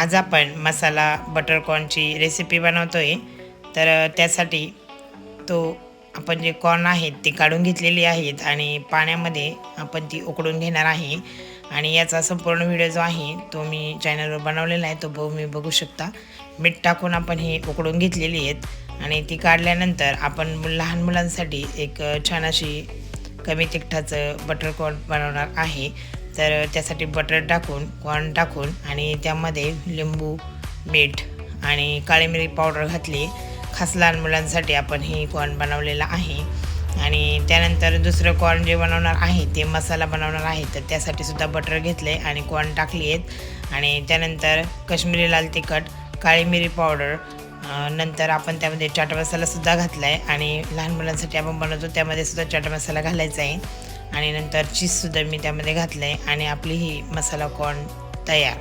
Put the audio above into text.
आज आपण मसाला butter कॉर्नची recipe बनवतो आहे. तर त्यासाठी तो आपण जे कॉर्न आहेत ते काढून घेतलेली आहेत आणि पाण्यामध्ये आपण ती उकडून घेणार आहे. आणि याचा संपूर्ण व्हिडिओ जो आहे तो मी चॅनलवर बनवलेला आहे, तो तुम्ही बघू शकता. मीठ टाकून आपण हे उकडून घेतलेली आहेत आणि ती काढल्यानंतर आपण लहान मुलांसाठी एक छान अशी कमी तिखटाचं बटर कॉर्न बनवणार आहे. तर त्यासाठी बटर टाकून कॉर्न टाकून आणि त्यामध्ये लिंबू, मीठ आणि काळी मिरी पावडर घातली. खास लहान मुलांसाठी आपण हे कॉर्न बनवलेला आहे. आणि त्यानंतर दुसरं कॉर्न जे बनवणार आहे ते मसाला बनवणार आहे. तर त्यासाठी सुद्धा बटर घेतले आणि कॉर्न टाकली आहेत. आणि त्यानंतर काश्मीरी लाल तिखट, काळी मिरी पावडर, नंतर आपण त्यामध्ये चाट मसालासुद्धा घातला आहे. आणि लहान मुलांसाठी आपण बनवतो त्यामध्ये सुद्धा चाट मसाला घालायचा आहे. आणि नंतर चीजसुद्धा मी त्यामध्ये घातलं आहे आणि आपली ही मसाला कॉर्न तयार.